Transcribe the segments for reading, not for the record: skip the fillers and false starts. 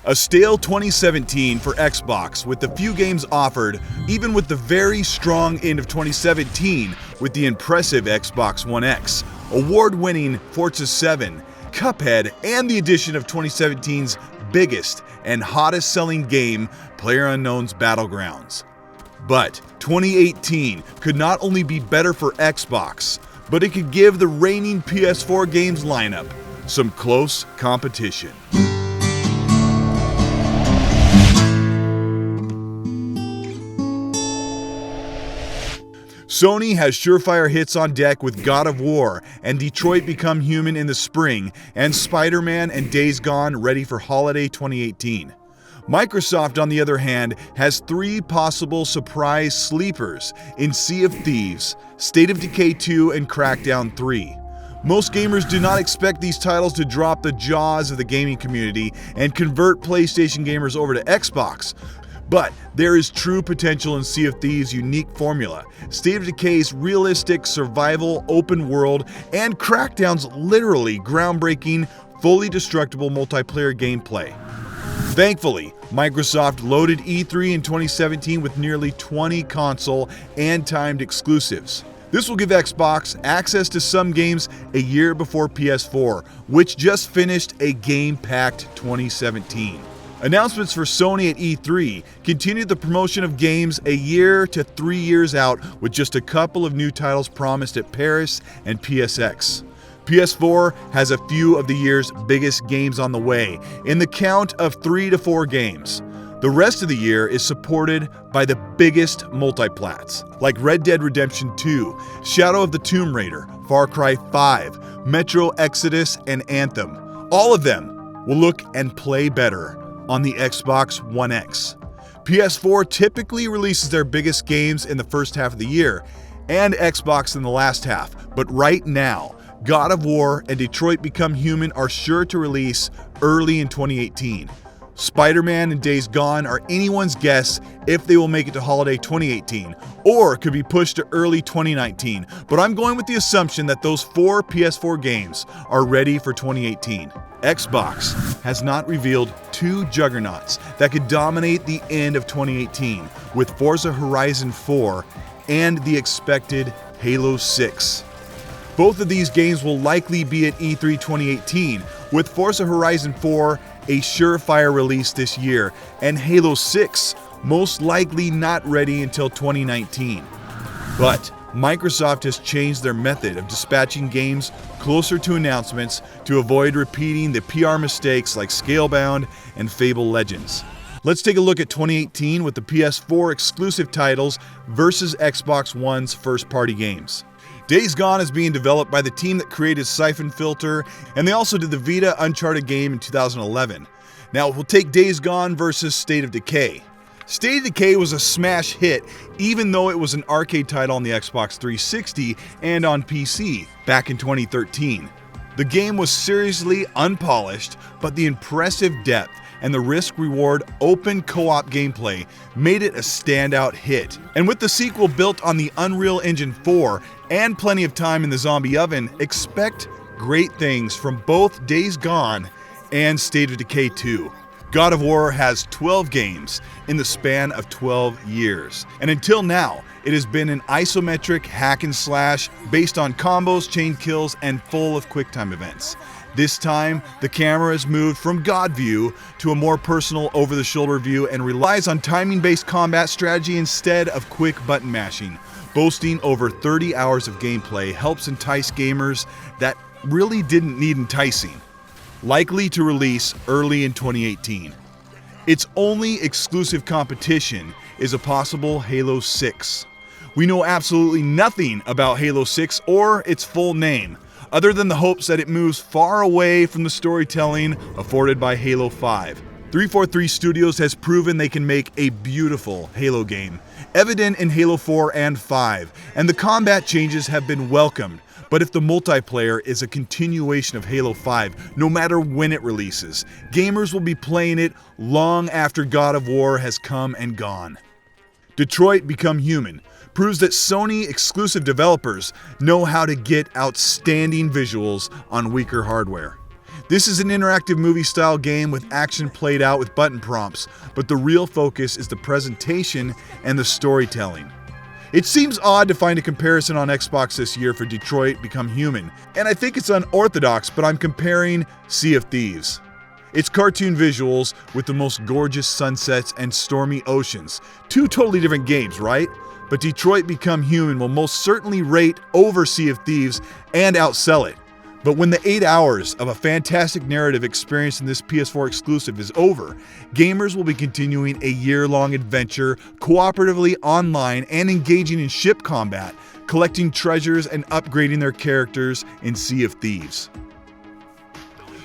A stale 2017 for Xbox with the few games offered, even with the very strong end of 2017 with the impressive Xbox One X, award-winning Forza 7, Cuphead, and the addition of 2017's biggest and hottest selling game, PlayerUnknown's Battlegrounds. But 2018 could not only be better for Xbox, but it could give the reigning PS4 games lineup some close competition. Sony has surefire hits on deck with God of War and Detroit Become Human in the spring, and Spider-Man and Days Gone ready for holiday 2018. Microsoft, on the other hand, has three possible surprise sleepers in Sea of Thieves, State of Decay 2, and Crackdown 3. Most gamers do not expect these titles to drop the jaws of the gaming community and convert PlayStation gamers over to Xbox. But there is true potential in Sea of Thieves' unique formula, State of Decay's realistic survival open world, and Crackdown's literally groundbreaking, fully destructible multiplayer gameplay. Thankfully, Microsoft loaded E3 in 2017 with nearly 20 console and timed exclusives. This will give Xbox access to some games a year before PS4, which just finished a game-packed 2017. Announcements for Sony at E3 continued the promotion of games a year to 3 years out, with just a couple of new titles promised at Paris and PSX. PS4 has a few of the year's biggest games on the way, in the count of 3 to 4 games. The rest of the year is supported by the biggest multiplats, like Red Dead Redemption 2, Shadow of the Tomb Raider, Far Cry 5, Metro Exodus, and Anthem. All of them will look and play better on the Xbox One X. PS4 typically releases their biggest games in the first half of the year, and Xbox in the last half, but right now, God of War and Detroit Become Human are sure to release early in 2018. Spider-Man and Days Gone are anyone's guess if they will make it to holiday 2018, or could be pushed to early 2019, but I'm going with the assumption that those 4 PS4 games are ready for 2018. Xbox has not revealed 2 juggernauts that could dominate the end of 2018, with Forza Horizon 4 and the expected Halo 6. Both of these games will likely be at E3 2018, with Forza Horizon 4 a surefire release this year, and Halo 6 most likely not ready until 2019. But Microsoft has changed their method of dispatching games closer to announcements to avoid repeating the PR mistakes like Scalebound and Fable Legends. Let's take a look at 2018 with the PS4 exclusive titles versus Xbox One's first-party games. Days Gone is being developed by the team that created Siphon Filter, and they also did the Vita Uncharted game in 2011. Now, we'll take Days Gone versus State of Decay. State of Decay was a smash hit, even though it was an arcade title on the Xbox 360 and on PC back in 2013. The game was seriously unpolished, but the impressive depth and the risk-reward open co-op gameplay made it a standout hit. And with the sequel built on the Unreal Engine 4 and plenty of time in the zombie oven, expect great things from both Days Gone and State of Decay 2. God of War has 12 games in the span of 12 years, and until now, it has been an isometric hack and slash based on combos, chain kills, and full of QuickTime events. This time, the camera is moved from God view to a more personal over-the-shoulder view and relies on timing-based combat strategy instead of quick button mashing. Boasting over 30 hours of gameplay helps entice gamers that really didn't need enticing. Likely to release early in 2018. Its only exclusive competition is a possible Halo 6. We know absolutely nothing about Halo 6 or its full name, other than the hopes that it moves far away from the storytelling afforded by Halo 5. 343 Studios has proven they can make a beautiful Halo game, evident in Halo 4 and 5, and the combat changes have been welcomed. But if the multiplayer is a continuation of Halo 5, no matter when it releases, gamers will be playing it long after God of War has come and gone. Detroit Become Human proves that Sony exclusive developers know how to get outstanding visuals on weaker hardware. This is an interactive movie-style game with action played out with button prompts, but the real focus is the presentation and the storytelling. It seems odd to find a comparison on Xbox this year for Detroit Become Human, and I think it's unorthodox, but I'm comparing Sea of Thieves. It's cartoon visuals with the most gorgeous sunsets and stormy oceans. Two totally different games, right? But Detroit Become Human will most certainly rate over Sea of Thieves and outsell it. But when the 8 hours of a fantastic narrative experience in this PS4 exclusive is over, gamers will be continuing a year-long adventure cooperatively online and engaging in ship combat, collecting treasures and upgrading their characters in Sea of Thieves.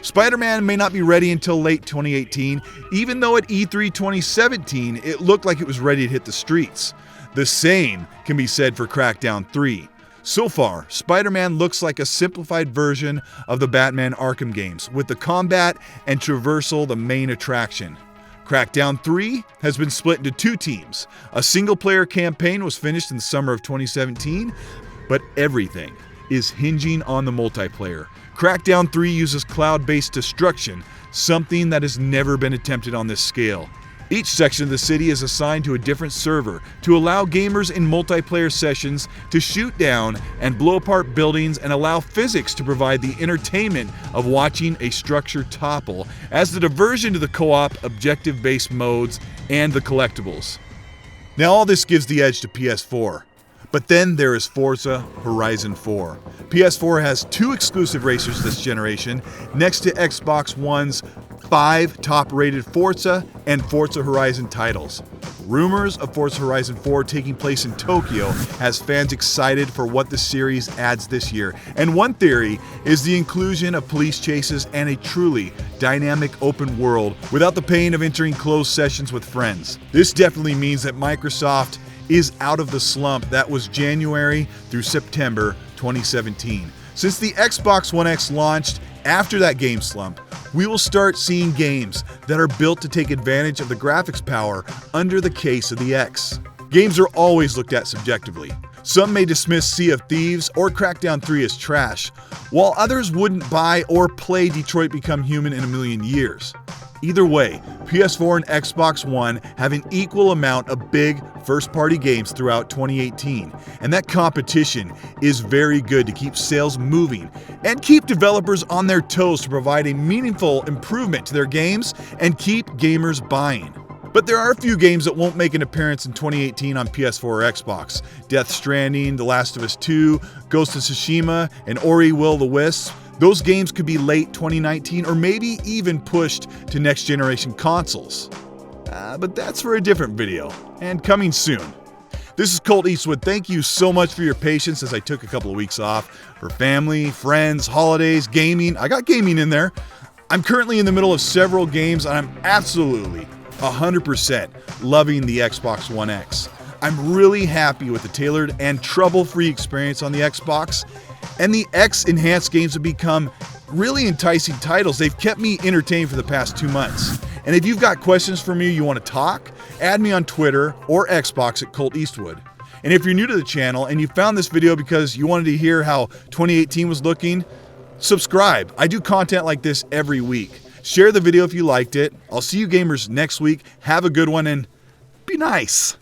Spider-Man may not be ready until late 2018, even though at E3 2017 it looked like it was ready to hit the streets. The same can be said for Crackdown 3. So far, Spider-Man looks like a simplified version of the Batman Arkham games, with the combat and traversal the main attraction. Crackdown 3 has been split into two teams. A single-player campaign was finished in the summer of 2017, but everything is hinging on the multiplayer. Crackdown 3 uses cloud-based destruction, something that has never been attempted on this scale. Each section of the city is assigned to a different server to allow gamers in multiplayer sessions to shoot down and blow apart buildings and allow physics to provide the entertainment of watching a structure topple as the diversion to the co-op objective-based modes and the collectibles. Now all this gives the edge to PS4. But then there is Forza Horizon 4. PS4 has two exclusive racers this generation, next to Xbox One's 5 top-rated Forza and Forza Horizon titles. Rumors of Forza Horizon 4 taking place in Tokyo has fans excited for what the series adds this year. And one theory is the inclusion of police chases and a truly dynamic open world without the pain of entering closed sessions with friends. This definitely means that Microsoft is out of the slump that was January through September 2017. Since the Xbox One X launched after that game slump, we will start seeing games that are built to take advantage of the graphics power under the case of the X. Games are always looked at subjectively. Some may dismiss Sea of Thieves or Crackdown 3 as trash, while others wouldn't buy or play Detroit Become Human in a million years. Either way, PS4 and Xbox One have an equal amount of big first-party games throughout 2018, and that competition is very good to keep sales moving and keep developers on their toes to provide a meaningful improvement to their games and keep gamers buying. But there are a few games that won't make an appearance in 2018 on PS4 or Xbox. Death Stranding, The Last of Us 2, Ghost of Tsushima, and Ori Will o' the Wisps. Those games could be late 2019 or maybe even pushed to next generation consoles. But that's for a different video, and coming soon. This is Colteastwood. Thank you so much for your patience as I took a couple of weeks off for family, friends, holidays, gaming. I got gaming in there. I'm currently in the middle of several games, and I'm absolutely 100% loving the Xbox One X. I'm really happy with the tailored and trouble-free experience on the Xbox. And the X enhanced games have become really enticing titles. They've kept me entertained for the past 2 months. And if you've got questions for me, you want to talk, add me on Twitter or Xbox at Colteastwood. And if you're new to the channel and you found this video because you wanted to hear how 2018 was looking, subscribe. I do content like this every week. Share the video if you liked it. I'll see you gamers next week. Have a good one and be nice.